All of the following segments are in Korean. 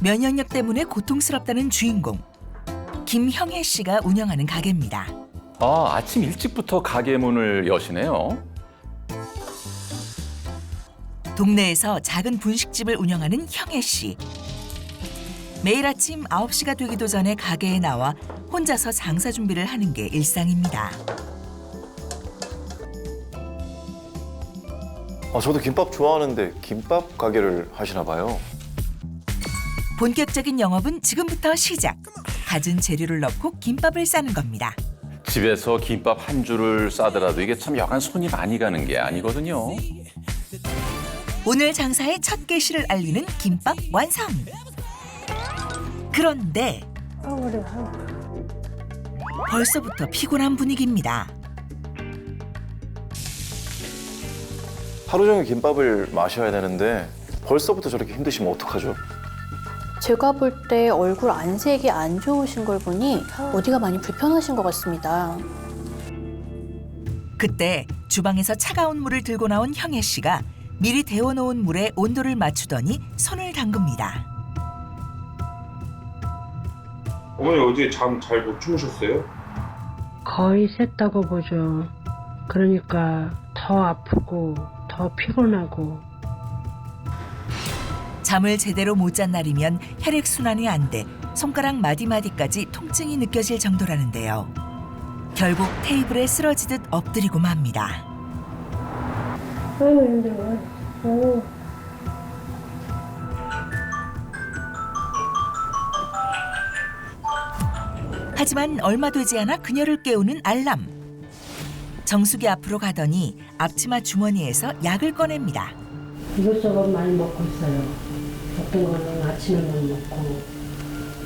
면역력 때문에 고통스럽다는 주인공. 김형혜 씨가 운영하는 가게입니다. 아, 아침 일찍부터 가게 문을 여시네요. 동네에서 작은 분식집을 운영하는 형혜 씨. 매일 아침 9시가 되기도 전에 가게에 나와 혼자서 장사 준비를 하는 게 일상입니다. 저도 김밥 좋아하는데 김밥 가게를 하시나 봐요. 본격적인 영업은 지금부터 시작. 갖은 재료를 넣고 김밥을 싸는 겁니다. 집에서 김밥 한 줄을 싸더라도 이게 참 여간 손이 많이 가는 게 아니거든요. 오늘 장사의 첫 개시를 알리는 김밥 완성. 그런데 벌써부터 피곤한 분위기입니다. 하루 종일 김밥을 마셔야 되는데 벌써부터 저렇게 힘드시면 어떡하죠? 제가 볼 때 얼굴 안색이 안 좋으신 걸 보니 어디가 많이 불편하신 것 같습니다. 그때 주방에서 차가운 물을 들고 나온 형혜 씨가 미리 데워놓은 물에 온도를 맞추더니 손을 담급니다. 어머니 어제 잠 잘 못 주무셨어요? 거의 샜다고 보죠. 그러니까 더 아프고 더 피곤하고. 잠을 제대로 못 잔 날이면 혈액순환이 안 돼 손가락 마디마디까지 통증이 느껴질 정도라는데요. 결국 테이블에 쓰러지듯 엎드리고 맙니다. 아유 힘들어. 하지만 얼마 되지 않아 그녀를 깨우는 알람. 정숙이 앞으로 가더니 앞치마 주머니에서 약을 꺼냅니다. 이것저것 많이 먹고 있어요. 어떤 거는 아침에만 먹고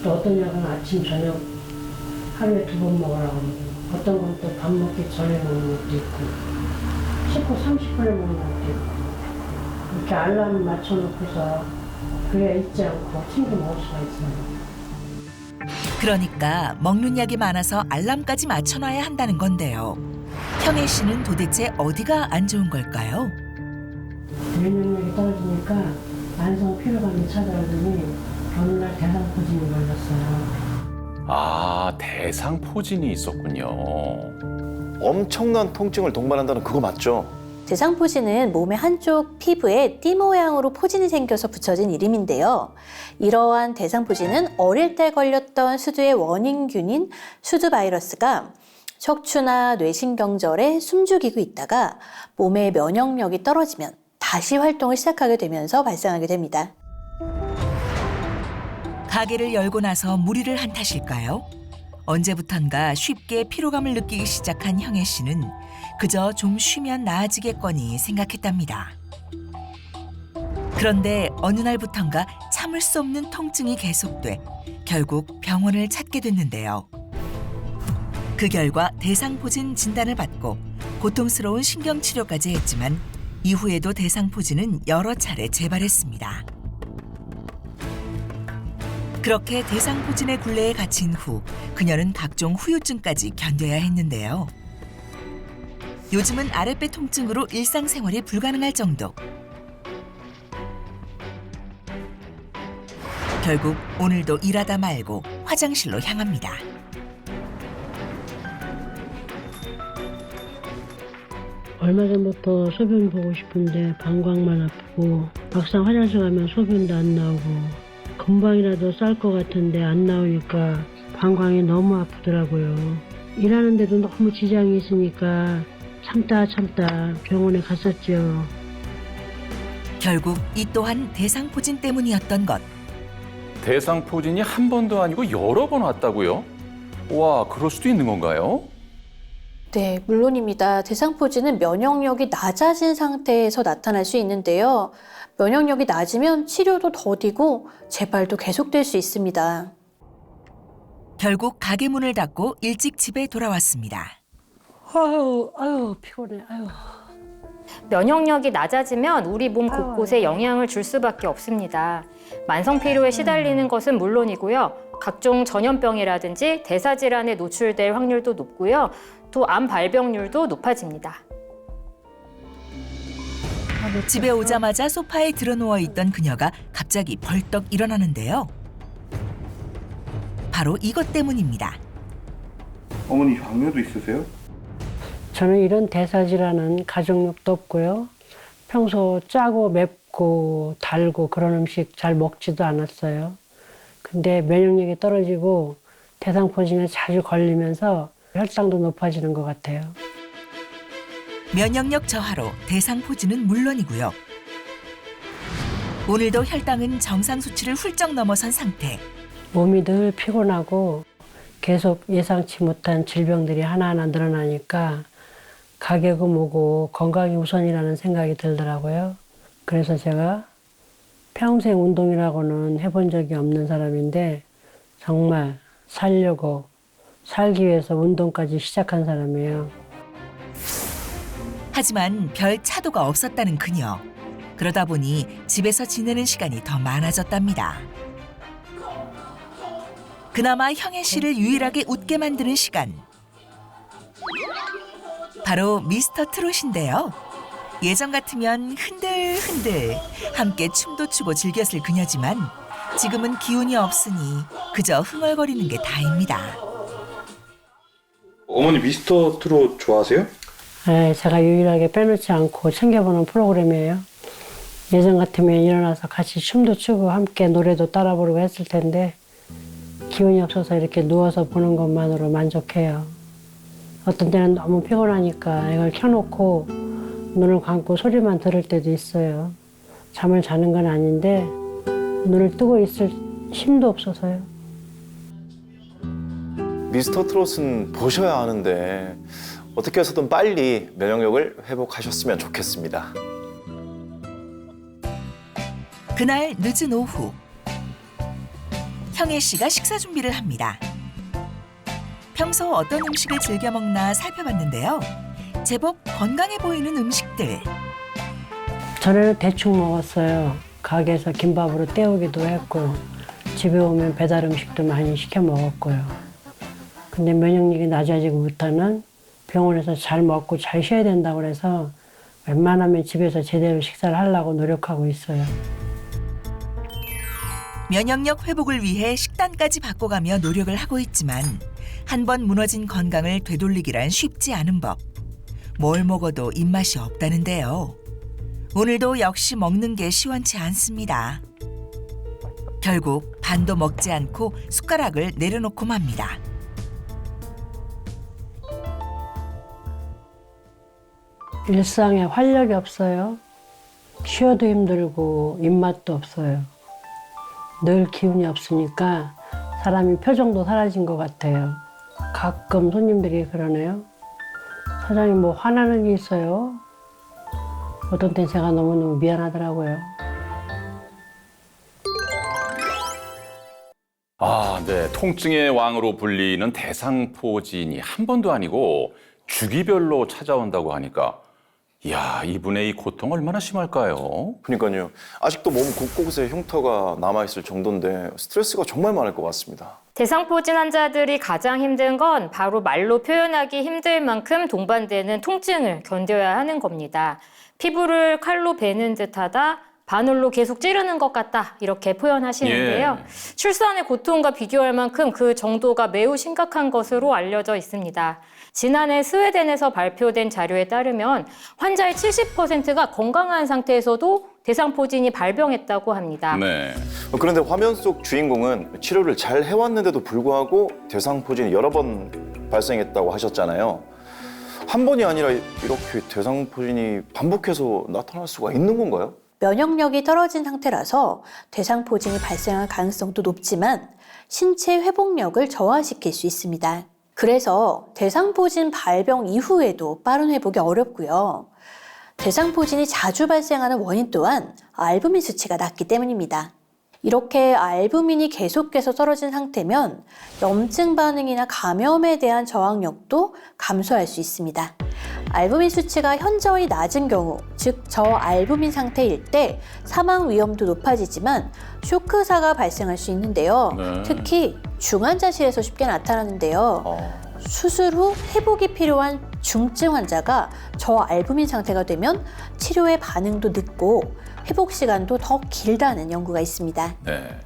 또 어떤 약은 아침 저녁 하루에 2번 먹으라고 하고 어떤 건 또 밥 먹기 전에 먹는 것도 있고 10분 30분에 먹는 것도 있고 이렇게 알람 맞춰놓고서 그래야 잊지 않고 챙겨 먹을 수가 있어요. 그러니까 먹는 약이 많아서 알람까지 맞춰놔야 한다는 건데요. 형혜 씨는 도대체 어디가 안 좋은 걸까요? 면역력이 떨어지니까 만성 피로감이 찾아오더니 어느 날 대상포진이 걸렸어요. 아, 대상포진이 있었군요. 엄청난 통증을 동반한다는 그거 맞죠? 대상포진은 몸의 한쪽 피부에 띠 모양으로 포진이 생겨서 붙여진 이름인데요. 이러한 대상포진은 어릴 때 걸렸던 수두의 원인균인 수두 바이러스가 척추나 뇌신경절에 숨죽이고 있다가 몸의 면역력이 떨어지면 다시 활동을 시작하게 되면서 발생하게 됩니다. 가게를 열고 나서 무리를 한 탓일까요? 언제부턴가 쉽게 피로감을 느끼기 시작한 형혜 씨는 그저 좀 쉬면 나아지겠거니 생각했답니다. 그런데 어느 날부턴가 참을 수 없는 통증이 계속돼 결국 병원을 찾게 됐는데요. 그 결과 대상포진 진단을 받고 고통스러운 신경치료까지 했지만 이후에도 대상포진은 여러 차례 재발했습니다. 그렇게 대상포진의 굴레에 갇힌 후 그녀는 각종 후유증까지 견뎌야 했는데요. 요즘은 아랫배 통증으로 일상생활이 불가능할 정도. 결국 오늘도 일하다 말고 화장실로 향합니다. 얼마 전부터 소변 보고 싶은데 방광만 아프고 막상 화장실 가면 소변도 안 나오고 금방이라도 쌀 것 같은데 안 나오니까 방광이 너무 아프더라고요. 일하는데도 너무 지장이 있으니까 참다 병원에 갔었죠. 결국 이 또한 대상포진 때문이었던 것. 대상포진이 한 번도 아니고 여러 번 왔다고요? 와, 그럴 수도 있는 건가요? 네, 물론입니다. 대상포진은 면역력이 낮아진 상태에서 나타날 수 있는데요. 면역력이 낮으면 치료도 더디고 재발도 계속될 수 있습니다. 결국 가게 문을 닫고 일찍 집에 돌아왔습니다. 아유 피곤해. 아유. 면역력이 낮아지면 우리 몸 곳곳에 영향을 줄 수밖에 없습니다. 만성 피로에 시달리는 것은 물론이고요. 각종 전염병이라든지 대사질환에 노출될 확률도 높고요. 또 암 발병률도 높아집니다. 집에 오자마자 소파에 드러누워 있던 그녀가 갑자기 벌떡 일어나는데요. 바로 이것 때문입니다. 어머니 당뇨도 있으세요? 저는 이런 대사질환은 가족력도 없고요. 평소 짜고 맵고 달고 그런 음식 잘 먹지도 않았어요. 근데 면역력이 떨어지고 대상포진에 자주 걸리면서 혈당도 높아지는 것 같아요. 면역력 저하로 대상포진은 물론이고요. 오늘도 혈당은 정상 수치를 훌쩍 넘어선 상태. 몸이 늘 피곤하고 계속 예상치 못한 질병들이 하나하나 늘어나니까 가게고 뭐고 건강이 우선이라는 생각이 들더라고요. 그래서 제가 평생 운동이라고는 해본 적이 없는 사람인데 정말 살기 위해서 운동까지 시작한 사람이에요. 하지만 별 차도가 없었다는 그녀. 그러다 보니 집에서 지내는 시간이 더 많아졌답니다. 그나마 형혜 씨를 유일하게 웃게 만드는 시간. 바로 미스터 트롯인데요. 예전 같으면 흔들흔들 함께 춤도 추고 즐겼을 그녀지만 지금은 기운이 없으니 그저 흥얼거리는 게 다입니다. 어머니 미스터 트롯 좋아하세요? 네, 제가 유일하게 빼놓지 않고 챙겨보는 프로그램이에요. 예전 같으면 일어나서 같이 춤도 추고 함께 노래도 따라 부르고 했을 텐데 기운이 없어서 이렇게 누워서 보는 것만으로 만족해요. 어떤 때는 너무 피곤하니까 이걸 켜놓고 눈을 감고 소리만 들을 때도 있어요. 잠을 자는 건 아닌데 눈을 뜨고 있을 힘도 없어서요. 미스터 트롯은 보셔야 하는데 어떻게 해서든 빨리 면역력을 회복하셨으면 좋겠습니다. 그날 늦은 오후 형혜 씨가 식사 준비를 합니다. 평소 어떤 음식을 즐겨 먹나 살펴봤는데요. 제법 건강해 보이는 음식들. 전에는 대충 먹었어요. 가게에서 김밥으로 때우기도 했고 집에 오면 배달 음식도 많이 시켜 먹었고요. 근데 면역력이 낮아지고부터는 병원에서 잘 먹고 잘 쉬어야 된다고 그래서 웬만하면 집에서 제대로 식사를 하려고 노력하고 있어요. 면역력 회복을 위해 식단까지 바꿔가며 노력을 하고 있지만 한 번 무너진 건강을 되돌리기란 쉽지 않은 법. 뭘 먹어도 입맛이 없다는데요. 오늘도 역시 먹는 게 시원치 않습니다. 결국 반도 먹지 않고 숟가락을 내려놓고 맙니다. 일상에 활력이 없어요. 쉬어도 힘들고 입맛도 없어요. 늘 기운이 없으니까 사람이 표정도 사라진 것 같아요. 가끔 손님들이 그러네요. 사장님 뭐 화나는 게 있어요? 어떤 땐 제가 너무너무 미안하더라고요. 아, 네. 통증의 왕으로 불리는 대상포진이 한 번도 아니고 주기별로 찾아온다고 하니까 이야, 이분의 이 고통 얼마나 심할까요? 그러니까요. 아직도 몸 곳곳에 흉터가 남아있을 정도인데 스트레스가 정말 많을 것 같습니다. 대상포진 환자들이 가장 힘든 건 바로 말로 표현하기 힘들 만큼 동반되는 통증을 견뎌야 하는 겁니다. 피부를 칼로 베는 듯하다, 바늘로 계속 찌르는 것 같다 이렇게 표현하시는데요. 출산의 고통과 비교할 만큼 그 정도가 매우 심각한 것으로 알려져 있습니다. 지난해 스웨덴에서 발표된 자료에 따르면 환자의 70%가 건강한 상태에서도 대상포진이 발병했다고 합니다. 네. 그런데 화면 속 주인공은 치료를 잘 해왔는데도 불구하고 대상포진이 여러 번 발생했다고 하셨잖아요. 한 번이 아니라 이렇게 대상포진이 반복해서 나타날 수가 있는 건가요? 면역력이 떨어진 상태라서 대상포진이 발생할 가능성도 높지만 신체 회복력을 저하시킬 수 있습니다. 그래서 대상포진 발병 이후에도 빠른 회복이 어렵고요. 대상포진이 자주 발생하는 원인 또한 알부민 수치가 낮기 때문입니다. 이렇게 알부민이 계속해서 떨어진 상태면 염증 반응이나 감염에 대한 저항력도 감소할 수 있습니다. 알부민 수치가 현저히 낮은 경우, 즉 저알부민 상태일 때 사망 위험도 높아지지만 쇼크사가 발생할 수 있는데요. 네. 특히 중환자실에서 쉽게 나타나는데요. 수술 후 회복이 필요한 중증 환자가 저알부민 상태가 되면 치료의 반응도 늦고 회복 시간도 더 길다는 연구가 있습니다. 네.